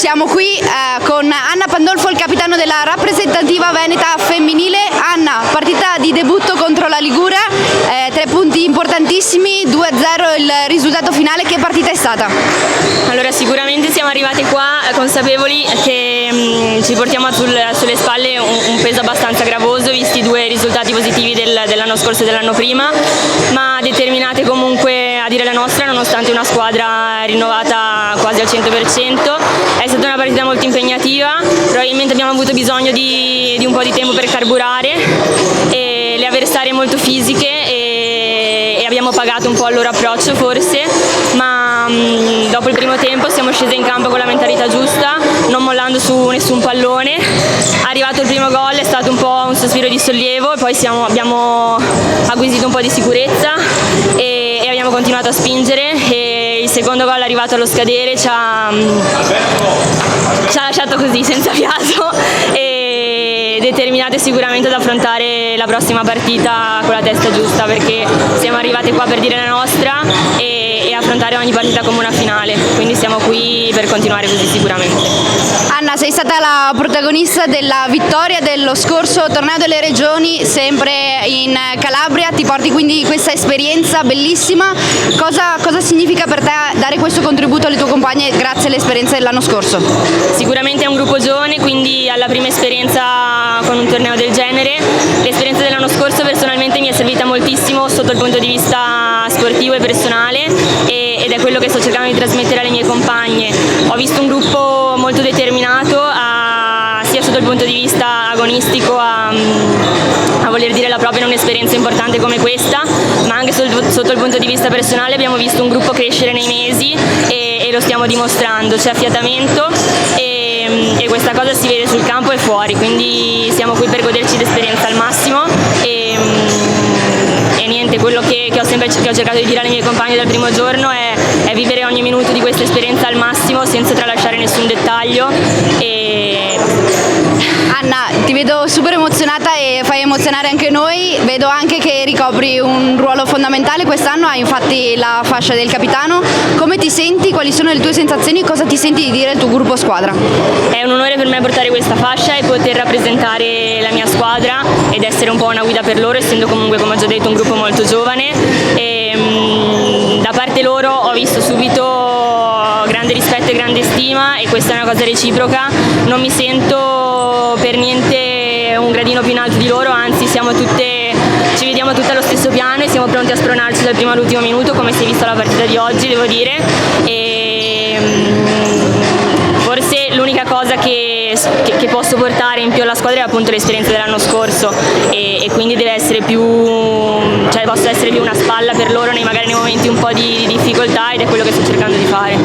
Siamo qui con Anna Pandolfo, il capitano della rappresentativa veneta femminile. Anna, partita di debutto contro la Liguria, 3 punti importantissimi, 2-0 il risultato finale. Che partita è stata? Allora, sicuramente siamo arrivate qua consapevoli che ci portiamo sulle spalle un peso abbastanza gravoso, visti i 2 risultati positivi dell'anno scorso e dell'anno prima, ma determinate comunque a dire la nostra, nonostante una squadra rinnovata quasi al 100%. È stata una partita molto impegnativa, probabilmente abbiamo avuto bisogno di un po' di tempo per carburare, e le avversarie molto fisiche e abbiamo pagato un po' il loro approccio forse, ma dopo il primo tempo siamo scese in campo con la mentalità giusta, non mollando su nessun pallone. Arrivato il primo gol è stato un po' un sospiro di sollievo e poi abbiamo acquisito un po' di sicurezza e abbiamo continuato a spingere, e il secondo gol arrivato allo scadere ci ha lasciato così senza fiato e determinate sicuramente ad affrontare la prossima partita con la testa giusta, perché siamo arrivate qua per dire la nostra e affrontare ogni partita come una finale, quindi siamo qui per continuare così sicuramente. Anna, sei stata la protagonista della vittoria dello scorso torneo delle regioni, sempre in Calabria, ti porti quindi questa esperienza bellissima. Cosa significa per te dare questo contributo alle tue compagne grazie all'esperienza dell'anno scorso? Sicuramente è un gruppo giovane, quindi alla prima esperienza con un torneo del genere. L'esperienza dell'anno scorso personalmente mi è servita moltissimo sotto il punto di vista sportivo e personale, ed è quello che sto cercando di trasmettere alle mie compagne. Ho visto un gruppo molto determinato sia sotto il punto di vista agonistico a voler dire la propria in un'esperienza importante come questa, ma anche sotto il punto di vista personale abbiamo visto un gruppo crescere nei mesi e lo stiamo dimostrando. C'è affiatamento e questa cosa si vede sul campo e fuori, quindi siamo qui per goderci l'esperienza al massimo e niente, quello che ho cercato di dire alle mie compagne dal primo giorno è vivere ogni minuto di questa esperienza al massimo senza tralasciare nessun dettaglio. Anna, ti vedo super emozionata e fai emozionare anche noi, vedo anche che ricopri un ruolo fondamentale quest'anno, hai infatti la fascia del capitano. Come ti senti? Quali sono le tue sensazioni? Cosa ti senti di dire al tuo gruppo squadra? È un onore per me portare questa fascia e poter rappresentare la mia squadra ed essere un po' una guida per loro, essendo comunque, come ho già detto, un gruppo molto giovane. Da parte loro ho visto subito grande rispetto e grande stima, e questa è una cosa reciproca. Non mi sento per niente un gradino più in alto di loro, anzi ci vediamo tutte allo stesso piano e siamo pronti a spronarci dal primo all'ultimo minuto, come si è visto alla partita di oggi, devo dire. Forse l'unica cosa che posso portare in più alla squadra è appunto l'esperienza dell'anno scorso, e quindi deve essere posso essere più una spalla per loro magari nei momenti un po' di difficoltà, ed è quello che sto cercando di fare.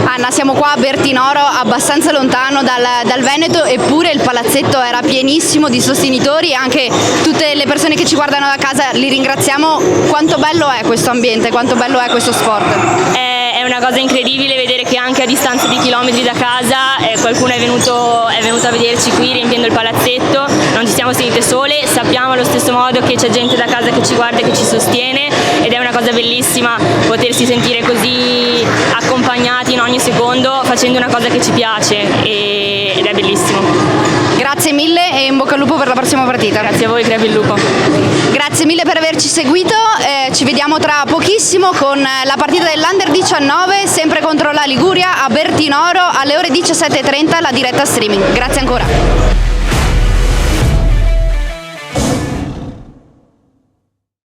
Anna, siamo qua a Bertinoro, abbastanza lontano dal Veneto, eppure il palazzetto era pienissimo di sostenitori, e anche tutte le persone che ci guardano da casa li ringraziamo. Quanto bello è questo ambiente, quanto bello è questo sport? È una cosa incredibile vedere che anche a distanza di chilometri da casa qualcuno è venuto a vederci qui riempiendo il palazzetto. Non ci siamo sentite sole, sappiamo allo stesso modo che c'è gente da casa che ci guarda e che ci sostiene, ed è una cosa bellissima potersi sentire così accompagnati in ogni secondo facendo una cosa che ci piace, ed è bellissimo. Grazie mille e in bocca al lupo per la prossima partita. Grazie a voi, crepi il lupo. Grazie mille per averci seguito, ci vediamo tra pochissimo con la partita dell'Under 19, sempre contro la Liguria a Bertinoro alle ore 17:30, la diretta streaming. Grazie ancora.